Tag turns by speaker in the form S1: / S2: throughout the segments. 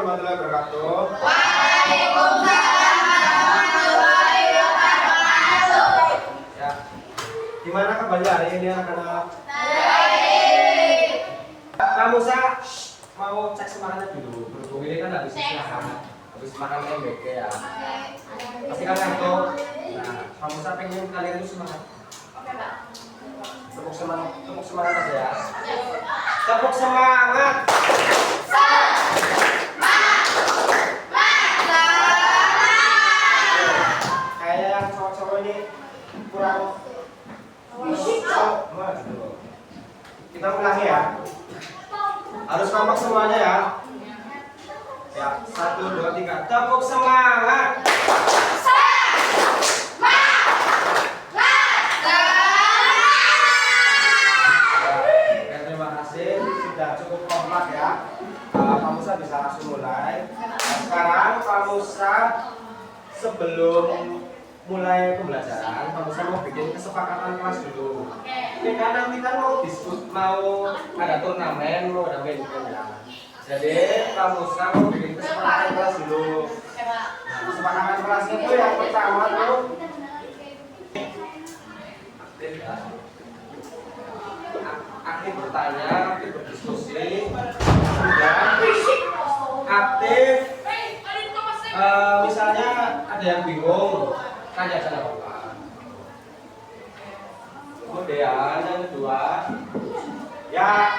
S1: warahmatullahi wabarakatuh.
S2: Waalaikumsalam warahmatullahi wabarakatuh.
S1: Ya, gimana kabarnya hari ini anak-anak?
S2: Baik.
S1: Kamu mau cek semangatnya dulu. Berhubung ini kan habis istirahat, habis makan MBK ya. Pasti kan ngantuk. Nah, kamu pengen kalian itu semangat.
S2: Oke, Pak.
S1: Tepuk semangat aja ya. Tepuk semangat. Kayak yang cowok-cowok ini kurang cowok. Kita ulangi ya. Harus kompak semuanya ya. Ya, 1, 2, 3. Tepuk semangat. Sudah cukup kompak ya. Pak Musa bisa langsung mulai. Sekarang Pak Musa sebelum mulai pembelajaran, Pak Musa mau bikin kesepakatan kelas dulu. Ini kan nanti kan mau diskut, mau ada turnamen, mau ada event ya. Jadi Pak Musa mau bikin kesepakatan kelas dulu. Nah, kesepakatan kelas itu yang pertama tuh aktif ya. Aktif bertanya, aktif berdiskusi, dan aktif misalnya ada yang bingung, tanya aja apa. Kemudian yang kedua, ya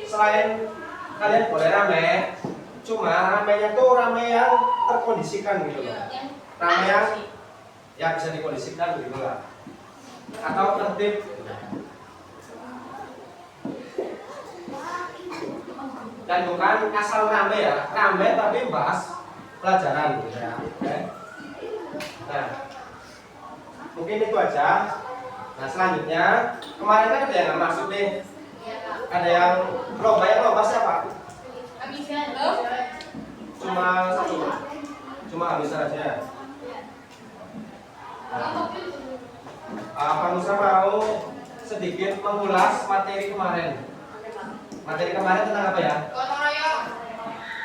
S1: selain kalian boleh rame, cuma ramenya tuh rame yang terkondisikan gitu loh. Rame yang ya bisa dikondisikan gitu lah. Atau tertib. Dan bukan asal rame ya, rame tapi bahas pelajaran gitu ya. Oke. Nah, mungkin itu aja. Nah, selanjutnya kemarin kan ada yang nggak masuk nih. Ada yang lomba siapa? Cuma satu. Cuma Amisar aja. Nah, Pak Musa mau sedikit mengulas materi kemarin. Materi kemarin tentang apa ya?
S2: Gotong royong.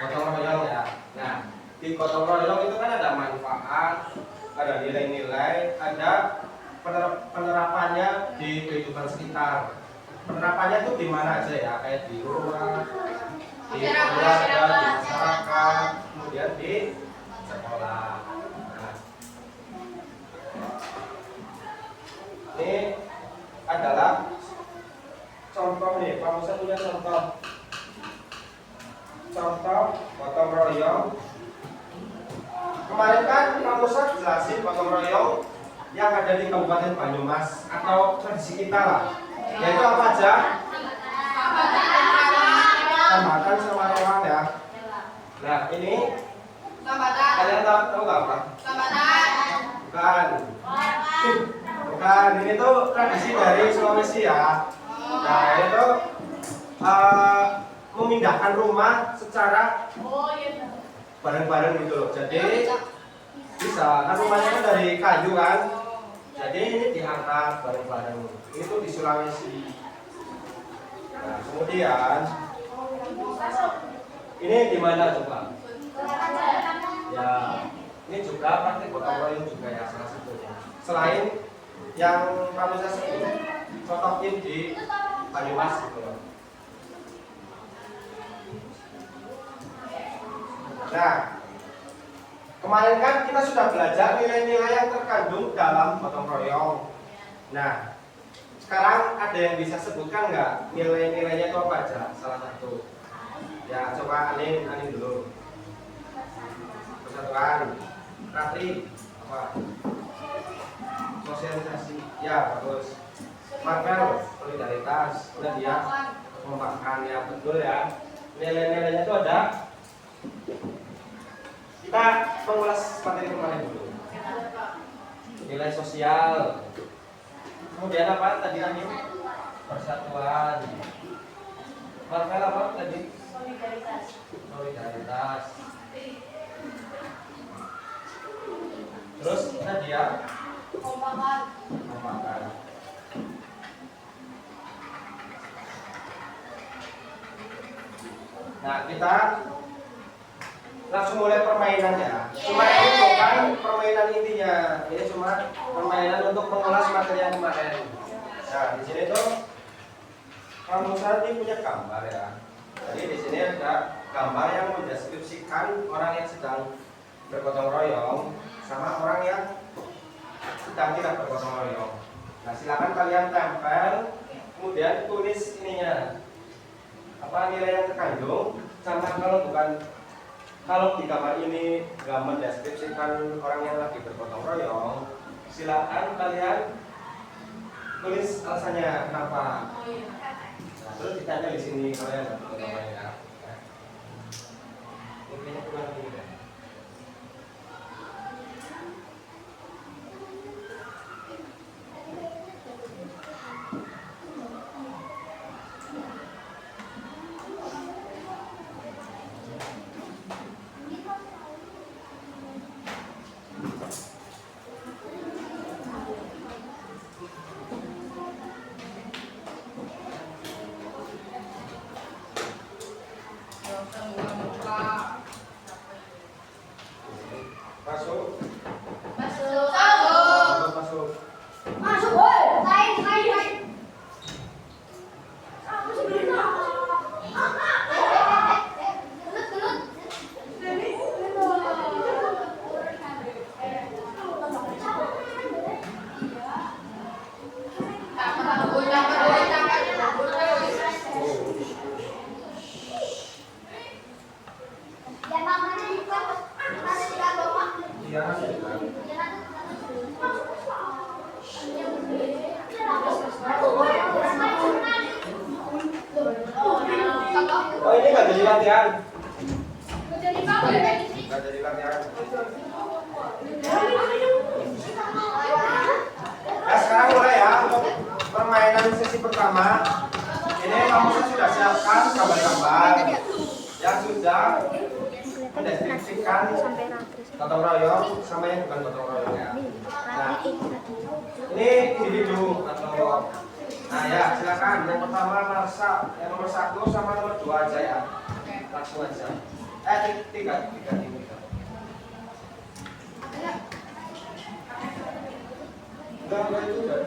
S1: Gotong royong ya. Nah, di gotong royong itu kan ada manfaat, ada nilai-nilai, ada penerapannya di kehidupan sekitar. Penerapannya itu di mana aja ya? Kayak di rumah, di keluarga, di masyarakat, kemudian di sekolah. Nah, ini adalah contoh nih, Pak Musa punya contoh gotong royong. Kemarin kan Pak Musa jelasin gotong royong yang ada di Kabupaten Banyumas atau tradisi kita lah. Yaitu apa aja? Tambatan sama rewang ya. Nah ini kalian tahu nggak apa? Bukan. Ini tuh tradisi dari Sulawesi ya. Nah itu memindahkan rumah secara bareng-bareng gitu loh. Jadi bisa, kan rumahnya kan dari kayu kan. Jadi ini diangkat bareng-bareng. Itu di Sulawesi. Nah kemudian ini di mana coba? Ya ini juga praktik gotong royong juga ya salah satunya. Selain yang kamu saya sebut, contohin di Banyumas gitu loh. Nah, kemarin kan kita sudah belajar nilai-nilai yang terkandung dalam gotong royong. Nah, sekarang ada yang bisa sebutkan nggak nilai-nilainya itu apa aja? Salah satu. Ya, coba Anin dulu. Persatuan, Ratri, apa? Sosialisasi, ya bagus. Marvel, solidaritas, udah dia memakan ya betul ya. Nilai-nilainya itu ada. Kita mengulas materi kemarin dulu. Nilai sosial. Kemudian apa tadi Anin? Persatuan. Marvel apa tadi? Solidaritas. Terus Nadia? Kompakan. Nah kita langsung mulai permainannya. Cuma ini bukan permainan intinya, ini cuma permainan untuk mengulas materi yang kemarin. Nah, di sini tuh kamu saat ini punya gambar ya. Jadi di sini ada gambar yang mendeskripsikan orang yang sedang bergotong royong sama orang yang sedang tidak bergotong royong. Nah, silakan kalian tempel, kemudian tulis ininya apa nilai yang terkandung. Sama kalau di gambar ini nggak mendeskripsikan orang yang lagi bergotong royong, silakan kalian tulis alasannya kenapa. Nah, terus ditanya di sini kalau yang bergotong royong ya. Intinya kurang ini deh. Masuk.
S2: Masuk.
S1: Masuk, masuk.
S2: Masuk, woi. Lain. Masuk dulu.
S1: Iya, oh ini nggak jadi latihan. Nggak jadi latihan. Nah, sekarang mulai ya untuk permainan sesi pertama. Ini kamu sudah siapkan gambar-gambar yang sudah mendeskripsikan gotong royong sama yang bukan gotong royong ya. Nah, ini individu atau nah ya silakan yang pertama Larsa, yang nomor 1 sama nomor 2 aja ya. Langsung aja. Tiga. Enggak itu udah.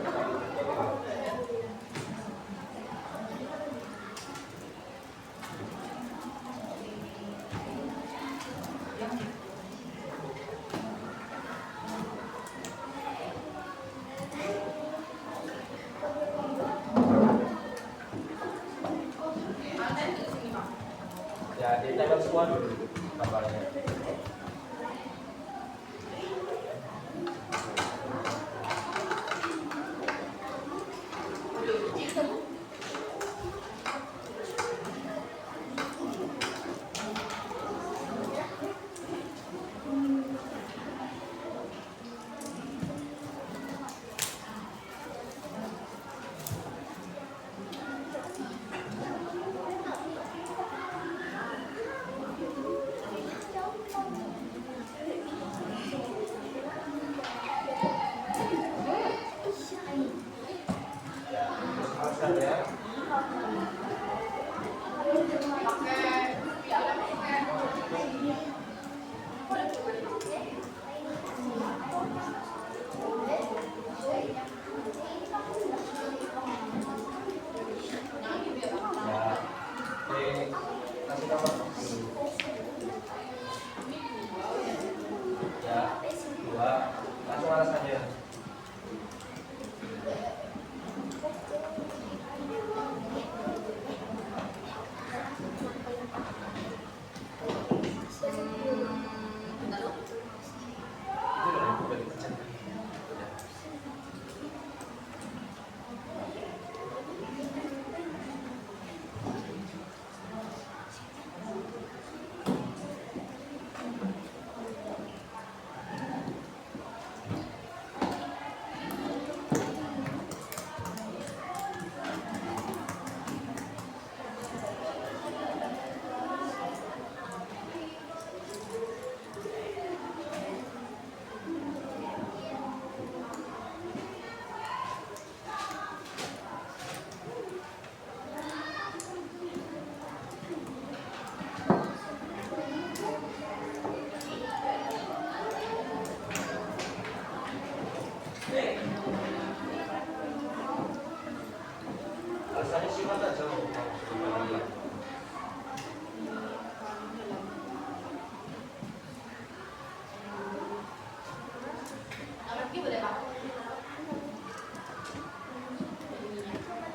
S1: Ya, ditempel semua dulu gambarnya.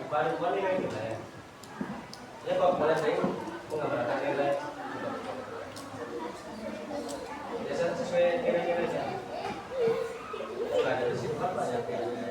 S1: baru nilai nilai. Ya kalau boleh saya menggambarkan nilai. Biasa sesuai nilai-nilai aja. Nggak ada sifat banyak nilai.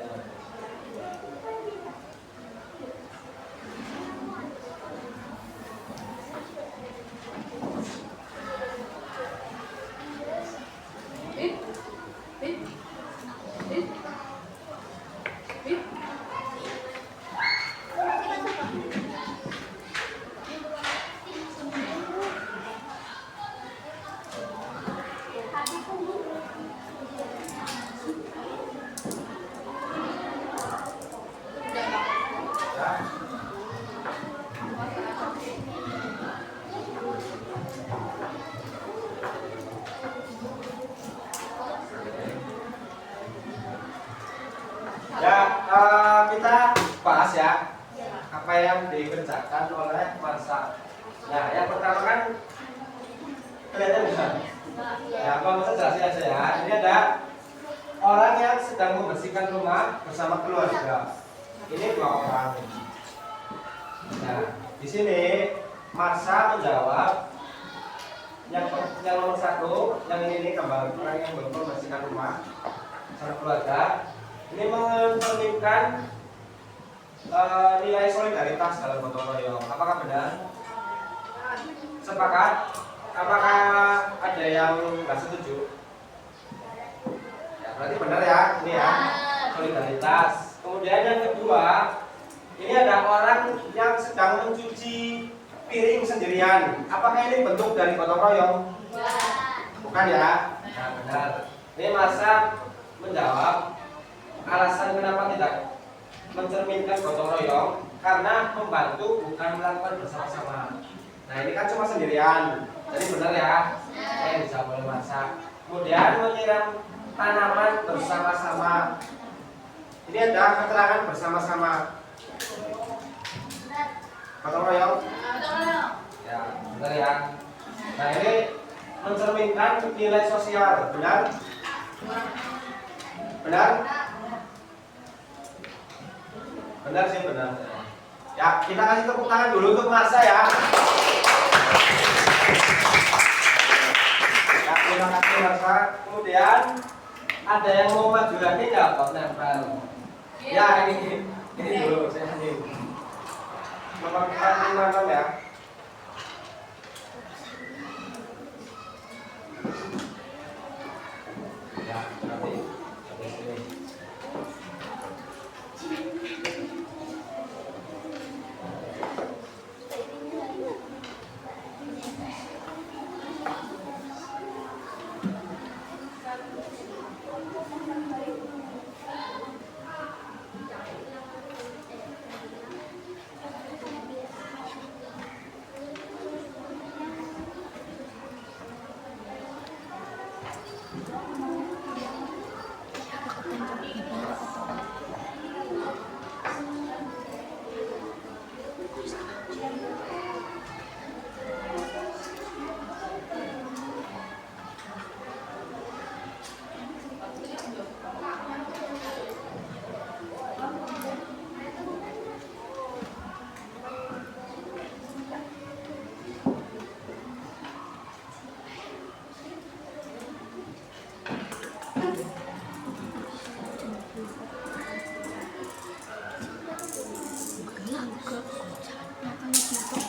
S1: Kita bahas ya apa yang dikerjakan oleh Marsa. Nah, yang pertama kan kelihatan bukan? Ya, kalau saya jelasin aja ya. Ini ada orang yang sedang membersihkan rumah bersama keluarga. Ini 2 orang. Nah, di sini Marsa menjawab yang nomor 1, yang ini gambar orang yang membersihkan rumah bersama keluarga. Ini mencerminkan nilai solidaritas dalam gotong royong. Apakah benar? Sepakat? Apakah ada yang nggak setuju? Ya, berarti benar ya, ini ya solidaritas. Kemudian yang kedua, ini ada orang yang sedang mencuci piring sendirian. Apakah ini bentuk dari gotong royong? Bukan ya? Nah, benar. Ini Marsa menjawab alasan kenapa tidak mencerminkan gotong royong karena membantu bukan melakukan bersama-sama. Nah, ini kan cuma sendirian, jadi benar ya? Bisa boleh Marsa. Kemudian menyiram tanaman bersama-sama. Ini ada keterangan bersama-sama. Gotong royong? Ya, benar ya. Nah, ini mencerminkan nilai sosial, benar? Benar? Benar sih, benar. Ya, kita kasih tepuk tangan dulu untuk Marsa ya. Ya, terima kasih Marsa. Kemudian ada yang mau maju lagi nggak Pak nempel? Ya, ini dulu saya ini. Nomor 456 ya. Ya, nanti sampai sini.
S3: Enggak, kok matanya gitu.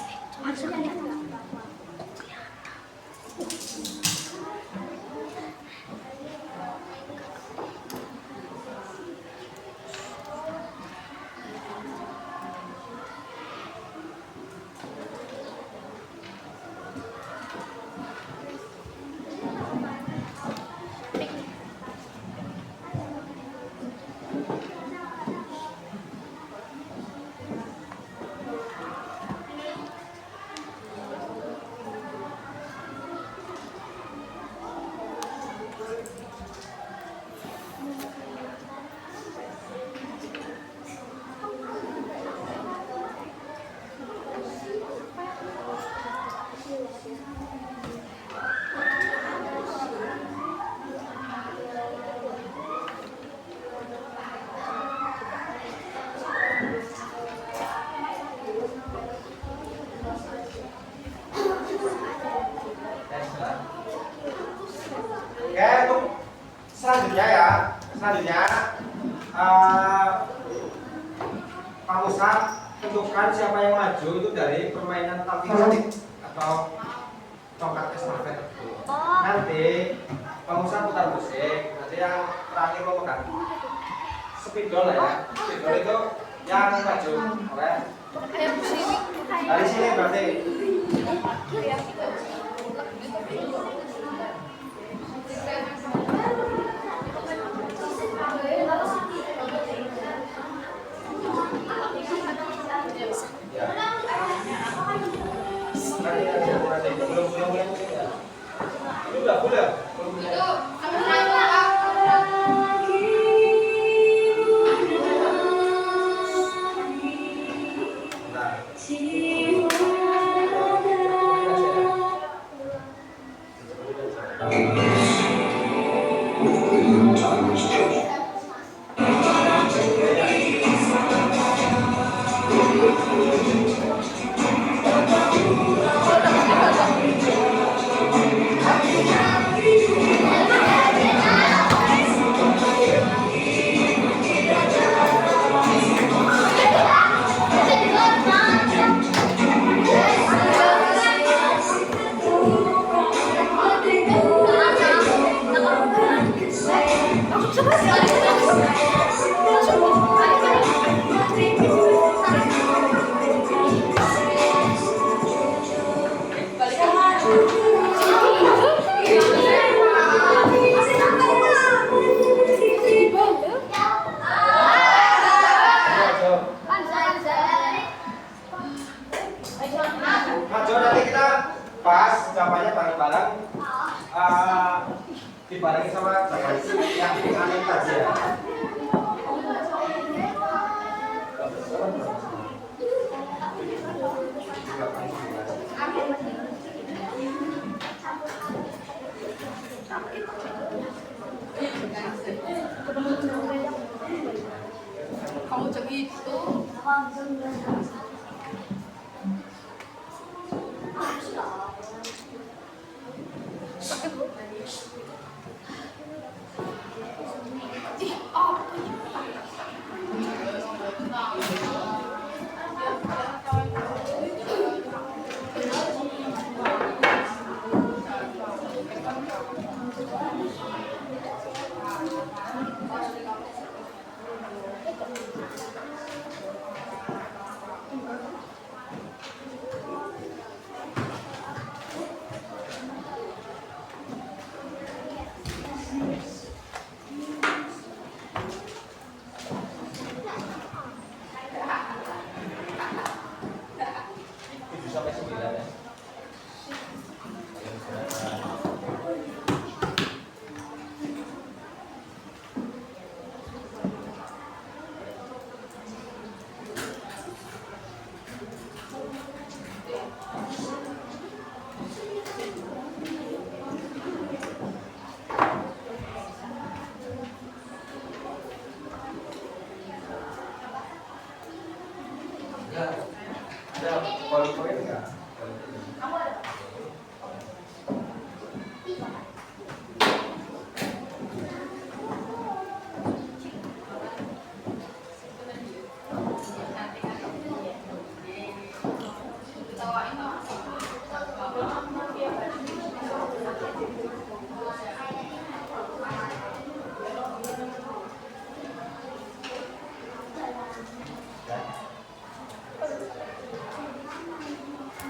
S1: Selanjutnya, Pak Musa tentukan siapa yang maju itu dari permainan tangkis stick atau tongkat estafet. Nanti Pak Musa putar musik, nanti yang terakhir memegang spidol lah ya. Spidol itu yang maju, oke? Dari sini berarti. Ya. Nanti belum mulai musik ya. Ini udah boleh. Belum mulai. Maju nanti kita bahas jawabannya bareng-bareng, dibarengi sama jawaban yang dianin tadi ya.
S2: Kamu jadi itu.
S1: Sampai 9 ya. Ada poin-poin enggak?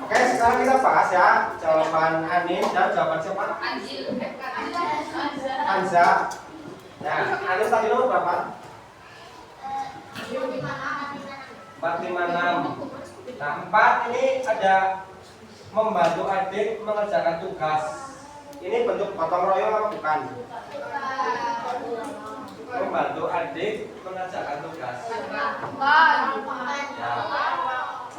S1: Oke, sekarang kita bahas ya jawaban Anin dan jawaban siapa? Anza. Ya, Anin tadi nomor berapa? 456. Nah, 4 ini ada membantu adik mengerjakan tugas. Ini bentuk gotong royong apa bukan? Membantu adik mengerjakan tugas. Ya.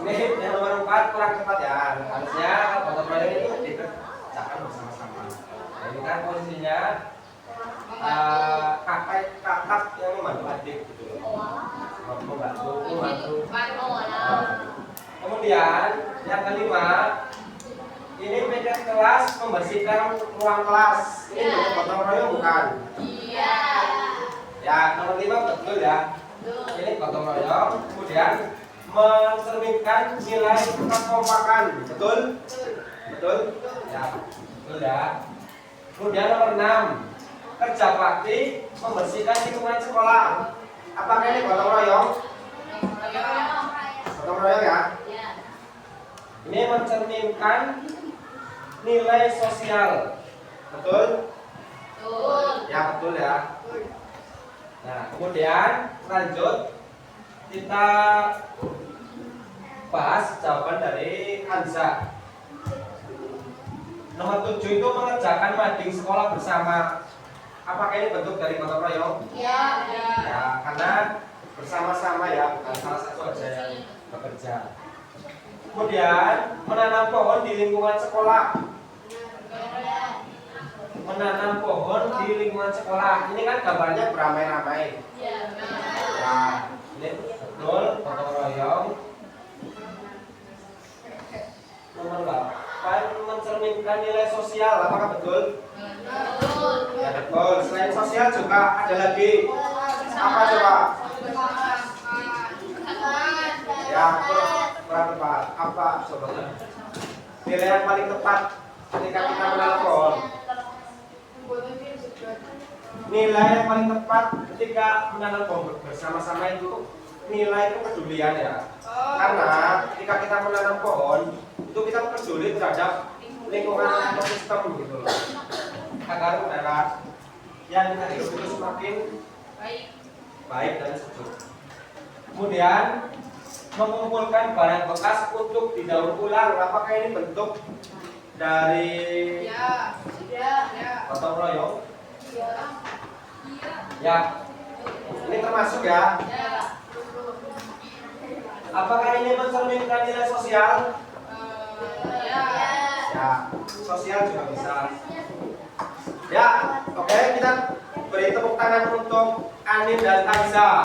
S1: Ini yang nomor 4 kurang cepat ya. Harusnya gotong royong itu dikerjakan bersama-sama. Nah, ini kan posisinya kakak yang membantu adik gitu loh. Membantu. Kemudian yang kelima, ini meja kelas membersihkan ruang kelas. Ini bentuk gotong royong bukan?
S2: Iya.
S1: Ya, nomor 5 betul ya. Ini gotong royong, kemudian mencerminkan nilai kekompakan. Betul? Betul? Ya, betul ya. Kemudian nomor 6, kerja bakti membersihkan lingkungan sekolah. Apakah ini gotong royong? Gotong royong ya. Ini mencerminkan nilai sosial. Betul? Ya, betul ya. Nah, kemudian lanjut kita bahas jawaban dari Hansa. Nomor 7 itu mengerjakan mading sekolah bersama. Apakah ini bentuk dari gotong royong?
S2: Ya.
S1: Ya, karena bersama-sama ya, bukan salah satu aja yang bekerja. Kemudian menanam pohon di lingkungan sekolah. Menanam pohon di lingkungan sekolah. Ini kan gambarnya beramai-ramai. Ya, ini betul gotong royong. Nomor 8 mencerminkan nilai sosial. Apakah betul? Ya, betul. Selain sosial juga ada lagi. Apa coba? Ya, kurang tepat. Apa coba? Nilai yang paling tepat ketika kita menanam pohon. Nilai yang paling tepat ketika menanam pohon bersama-sama itu nilai kepedulian ya. Karena ketika kita menanam pohon itu kita peduli terhadap lingkungan ekosistem gitu loh. Agar udara yang kita hidup itu semakin baik dan sejuk. Kemudian mengumpulkan barang bekas untuk didaur ulang. Apakah ini bentuk dari gotong royong? Ya. Ini termasuk ya. Apakah ini mencerminkan nilai sosial? Ya, sosial juga bisa. Ya, oke, kita beri tepuk tangan untuk Anin dan Kanza.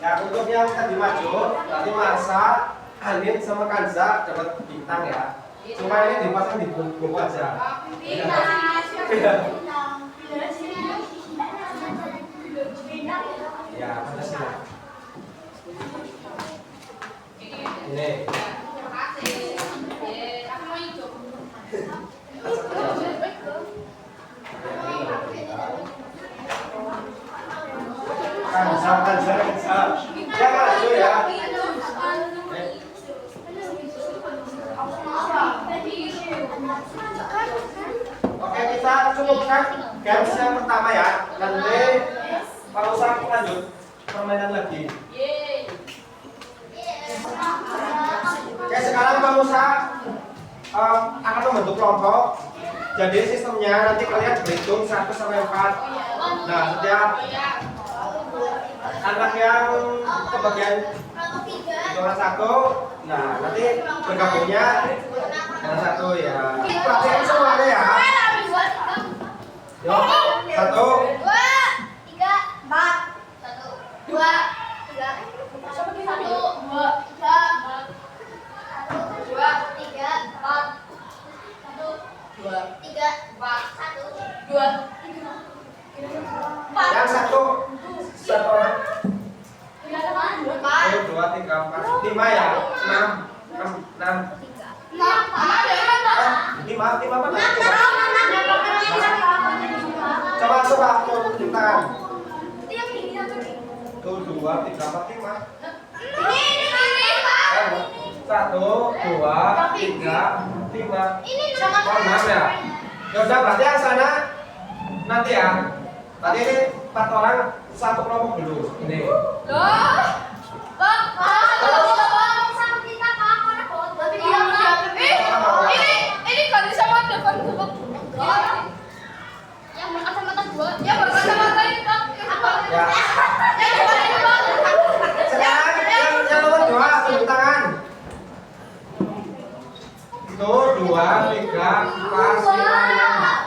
S1: Ya, untuk yang tadi maju, nanti Marsa, Anin sama Kanza dapat bintang ya. Cuma ini dipasang di buku aja. Ya, Pancasila. Ini. Kanza. Ya, maju ya. Oke, kita cukupkan games yang pertama ya. Nanti kalau saya lanjut permainan lagi. Oke, sekarang Bang Musa akan membentuk kelompok. Jadi sistemnya nanti kalian berhitung 1 sampai 4. Nah, setiap anak yang kebagian hitungan 1, nah nanti bergabungnya dengan 1 ya. Perhatikan semuanya ya. Yuk, 1,
S3: 2, 3, 4. 1, 2, 3. 1, 2, 3. 2, 3, 4. 1, 2, 3, 4. 1, 2, 3.
S1: yang satu orang.
S3: 4.
S1: 1, 2, 3, 4, 5 ya. 6. 5 apa? Coba tunjukkan. Tuh 2, 3, 4, 5. 1, 2, 3, 5. Oh, 6 ya. Ya udah, berarti yang sana nanti ya. Tadi ini 4 orang satu kelompok dulu. Ini.
S2: Ini kali sama depan gua.
S3: Yang berkacamata 2.
S2: Ya berkacamata ini Bang.
S1: Ya. Sekarang yang nomor 2 tunjuk tangan. Itu 2, 3, 4, 5, 6.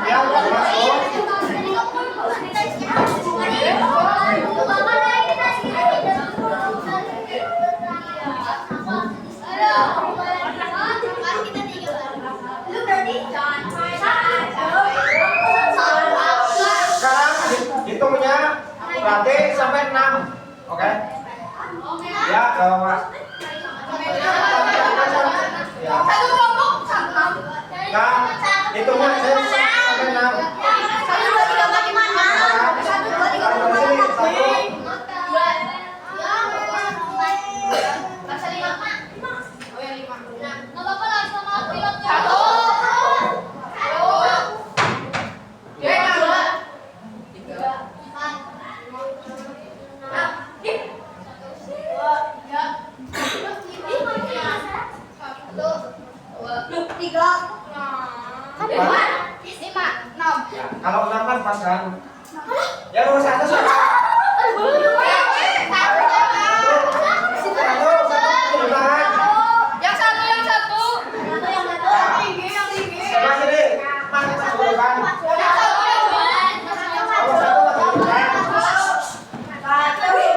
S1: Ya, udah masuk. Mas. Ya.
S2: Satu kelompok sama.
S1: Nah, hitungnya saya sampai 6.
S3: Satu, dua, tiga, empat, lima, enam. Satu, dua, tiga, empat, lima, enam. Dua. Masa lima. Oh ya lima. Nggak apa-apa lah sama pilot.
S2: Satu. Dua.
S3: Tiga. Empat. Enam. Tiga. Lima. Enam.
S1: Ya, kalau 6 kan pas kan. Ya nomor 1 siapa?
S2: Yang satu.
S1: Sebelah sini. Mas ke depan.
S2: Yang satu.
S1: Nomor 1 mas ke depan.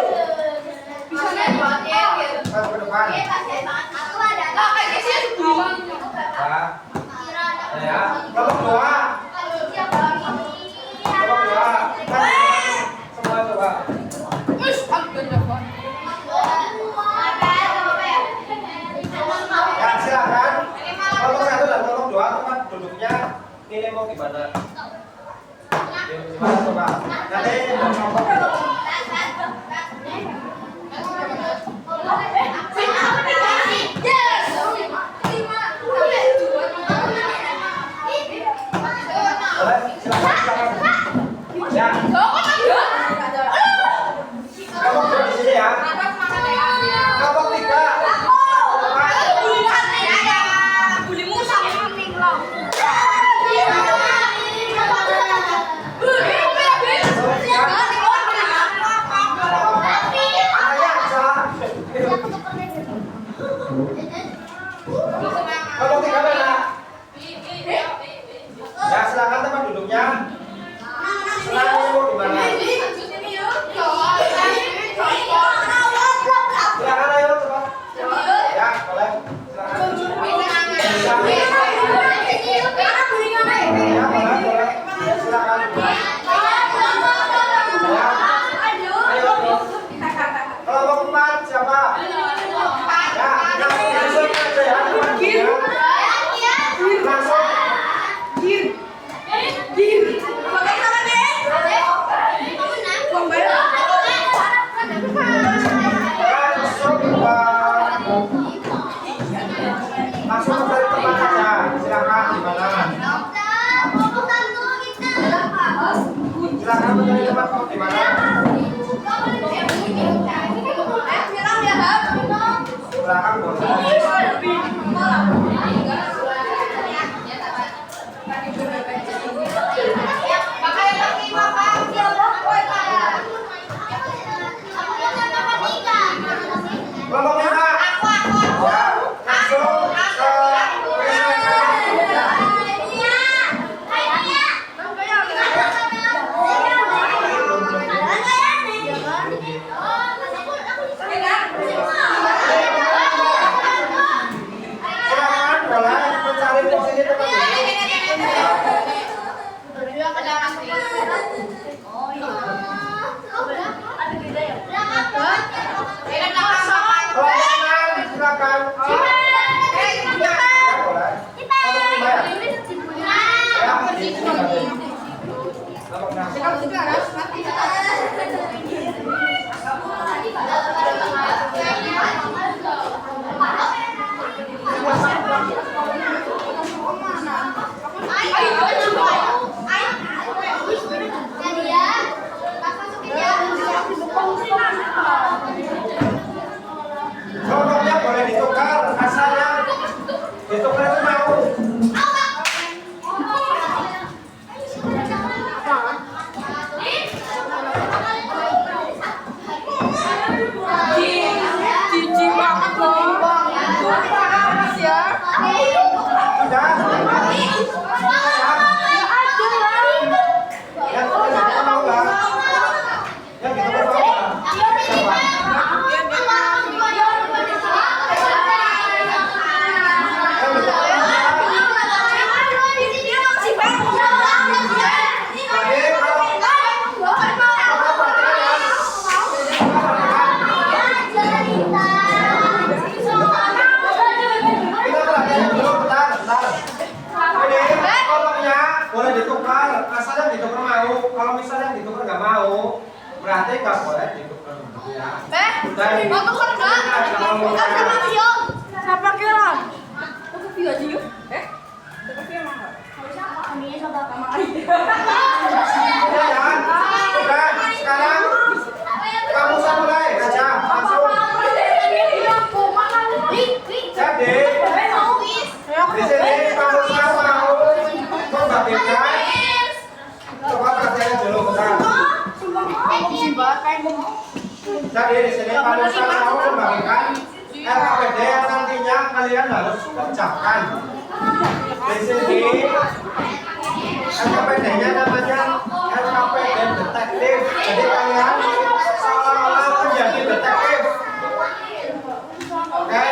S2: Bisa nembak ya.
S1: Mas ke depan.
S2: Lah kayak sih buang.
S1: Ya. Nomor 2. Nomor 2. Semua coba.
S2: Wis, ambil dapat.
S1: Ya, silakan. Nomor 1 dan nomor 2 tempat duduknya ini mau gimana? Gimana coba? Nanti nomor boleh? Silakan. Ya, kamu duduk di sini ya. Kelompok 3. Kelompok 3 mana? Ya, silakan tempat duduknya. Silakan mau di mana? Silakan ayo cepat. Ya, boleh. Silakan. Ya, boleh. Silakan. Kelompok 4 siapa? Ya, langsung aja ya. Langsung. Langsung cari tempat aja. Silakan di mana? Silakan mencari tempat di mana? Silakan boleh. Kelompok 5. Ya, langsung ke silakan boleh mencari posisi tempat duduk. Kelompok 6 silakan. Ya, boleh. Kelompok 5 ya. Ya, di sini berarti. Kelompok 6.
S2: Ayo.
S1: Kalau misalnya ditukar nggak mau, berarti nggak boleh ditukar. Ya.
S2: Mau tukar nggak? Tukar sama Vio. Siapa kira? Tukar Vio aja yuk. Tukar Vio mau nggak?
S3: Aminnya coba sama
S1: Udah ya, udah. Sekarang kamu saya mulai, Raja. Langsung. Jadi, di sini kamu saya mau membagikan. Coba perhatikan dulu, bentar. Jadi di sini kamu saya mau membagikan RKPD yang nantinya kalian harus kerjakan. Di sini RKPD-nya namanya RKPD detektif. Jadi kalian seolah-olah menjadi detektif. Oke?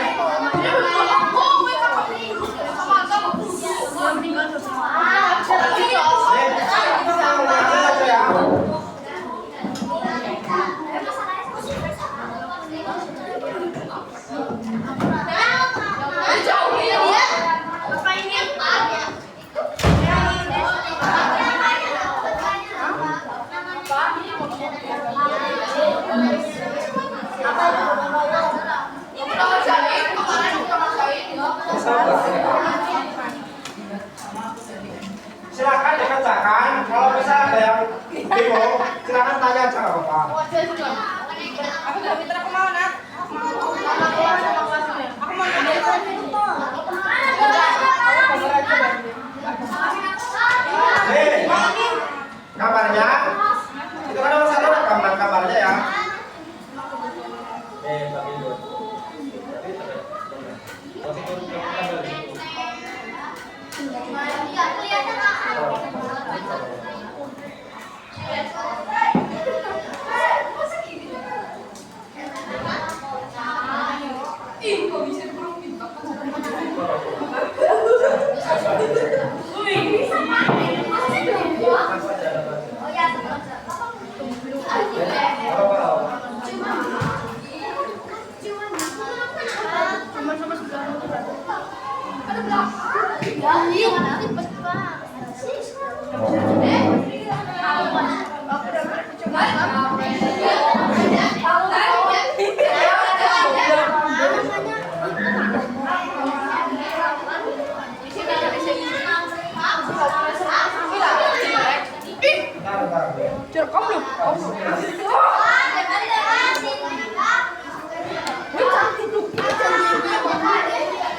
S1: Silakan dikerjakan. Kalau misalnya ada yang bingung, silakan tanya aja nggak apa-apa.
S2: Aku udah pinter, aku mau nak. Aku mau
S1: Nih, kamarnya itu kan nomor 1 ada gambar-gambarnya ya. Nih, bagi dulu.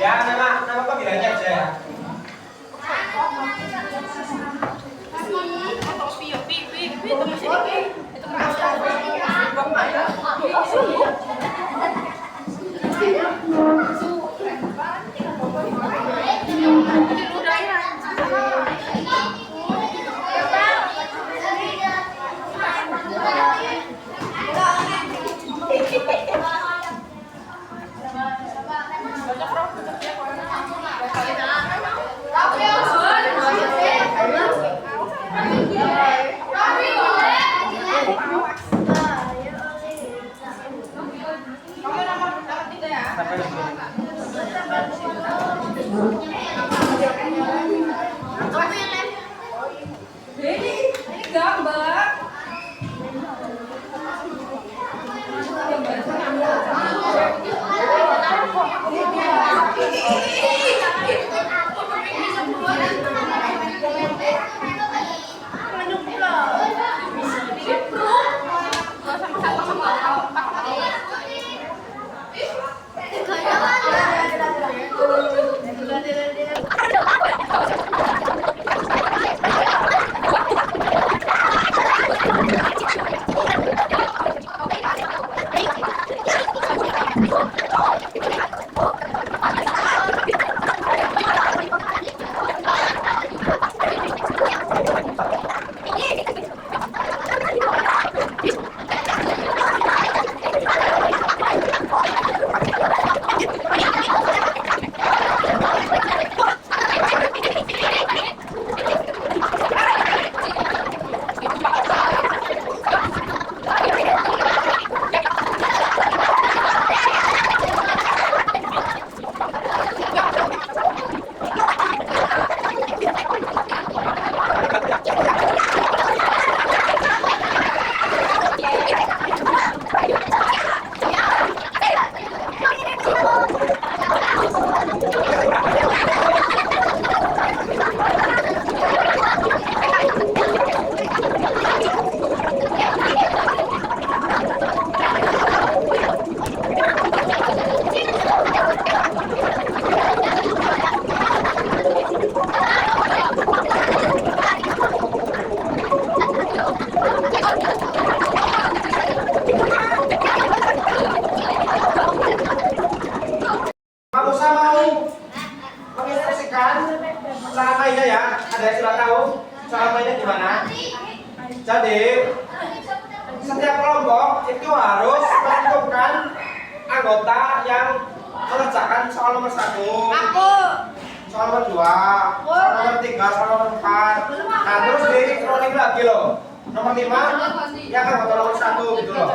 S1: Ya, nama panggilannya aja ya. cara mainnya ya. Ada yang sudah tahu cara mainnya gimana? Jadi setiap kelompok itu harus menentukan anggota yang mengerjakan soal nomor 1,
S2: Aku.
S1: soal nomor 2, soal nomor 3, soal nomor 4. Nah terus di rolling lagi loh. Nomor 5 yang anggota nomor 1 gitu loh.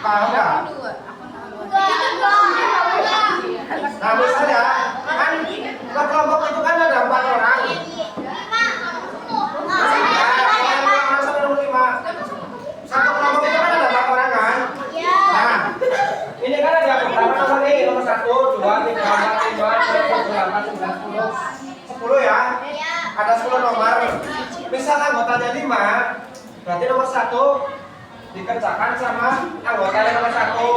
S1: Paham nggak? Nah misalnya kan per kelompok itu kan ada 4 orang. Satu kelompok itu kan ada 4 orang kan? Nah, ini kan ada berapa nomor nih? Nomor 1, 2, 3, 4, 5, 6, 7, 8, 9, 10. 10 ya? Ada 10 nomor. Misal anggotanya 5, berarti nomor 1 dikerjakan sama anggota yang nomor 1.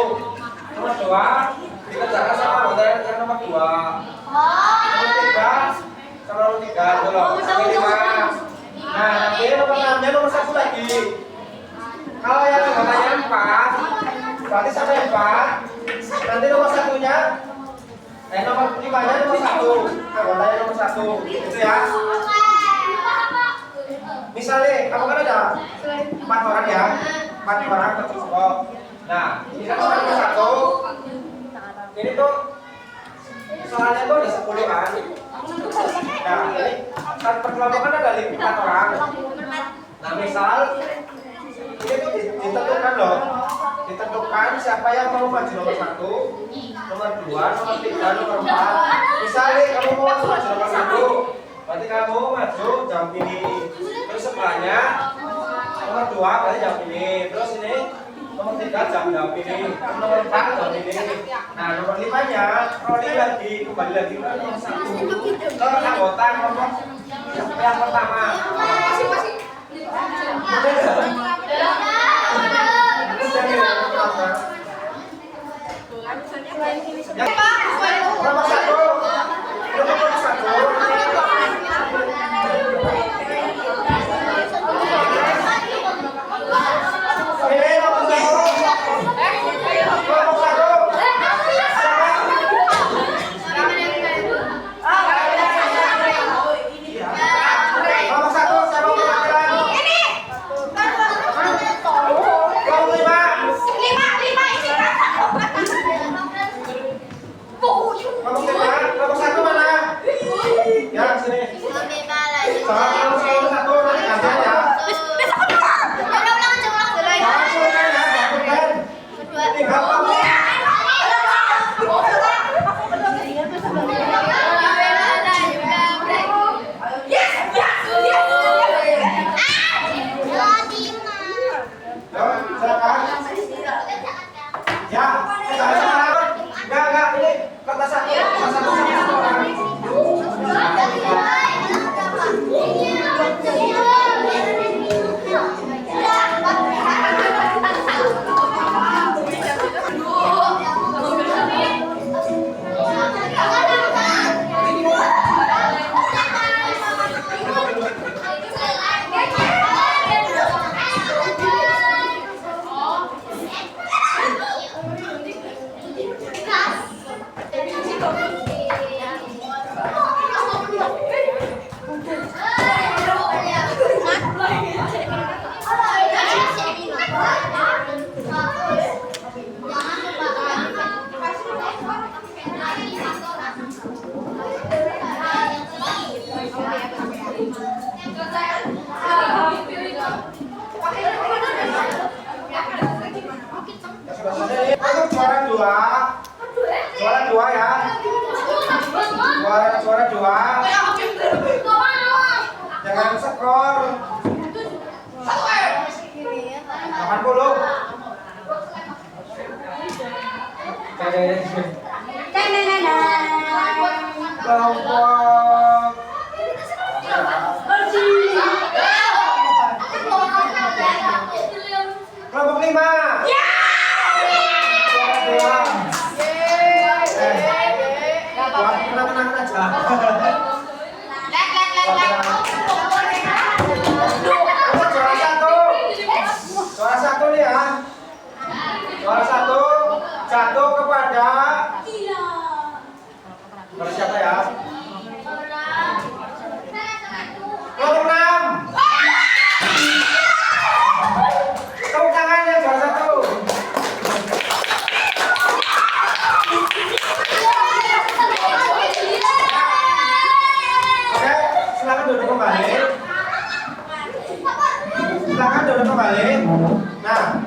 S1: Nomor 2 dikerjakan sama anggota yang nomor 2. Nomor 3 sama nomor 3 itu loh. Sampai 5. Nah, nanti nomor 6-nya nomor 1 lagi. Kalau yang anggotanya 4, berarti sampai 4. Nanti nomor 1-nya nomor 5-nya nomor 1. Anggotanya nomor 1. Gitu ya. Misalnya, kamu kan ada 4 orang ya. 4 orang berkelompok. Nah, ini kan soal nomor 1. Ini tuh soalnya tuh ada 10 kan. Nah, ini perkelompok kan ada 4 orang. Nah, misal ini tuh ditentukan loh. Ditentukan siapa yang mau maju nomor 1, nomor 2, nomor 3, nomor 4. Misalnya kamu mau maju nomor 1, berarti kamu maju jam ini. Terus sebelahnya nomor 2 berarti jam ini. Terus ini nomor 3 jam ini. Nomor 4 jam ini. Nah, nomor 5-nya rolling lagi, kembali lagi ke nomor 1. Ke anggota kelompok yang pertama. Nomor 1. Nomor 1. Ini nomor 1 mana? Ya, sini. Sama nomor 1 nanti gantian ya. Ini Nah,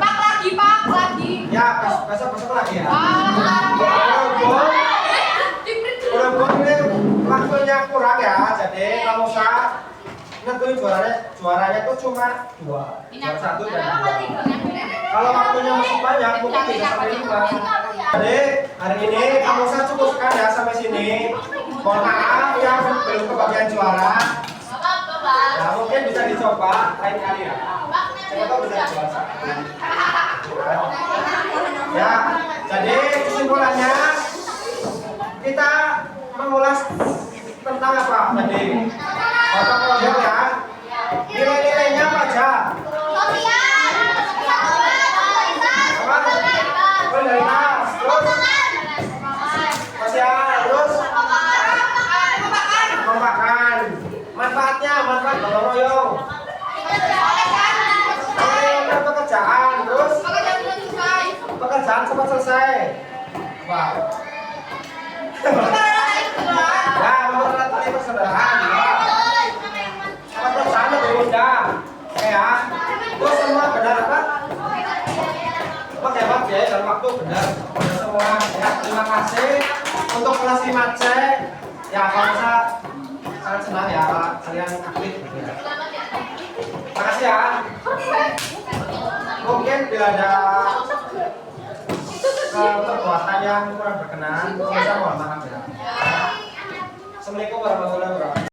S2: Pak lagi.
S1: ya besok lagi ya.
S2: Diberi
S1: Ini waktunya kurang ya, jadi kamu usah nentuin juaranya tuh cuma 2, juara 1 dan 2. Kalau waktunya masih banyak, mungkin bisa sampai 5. Jadi hari ini kamu usah cukupkan ya sampai sini. Mohon maaf yang belum kebagian juara. Ya mungkin bisa dicoba lain kali ya. Siapa tahu bisa juara 1. Ya, jadi kesimpulannya kita mengulas tentang apa tadi? Otak kelompok ya. Nilai-nilainya apa aja? Solidaritas, terus sosial, terus kekompakan. Manfaat gotong royong. Oke, pekerjaan, terus pekerjaan cepat selesai. Wah. Ya, mempererat tali persaudaraan. Pekerjaan lebih mudah. Oke ya. Terus semua benar apa? Hebat ya dalam waktu benar. Semua. Ya, terima kasih untuk kelas 5C. Ya, kalau bisa sangat senang ya kalian aktif. Terima kasih ya. Mungkin bila ada perbuatan yang kurang berkenan, bisa mohon maaf ya. Assalamualaikum warahmatullahi wabarakatuh.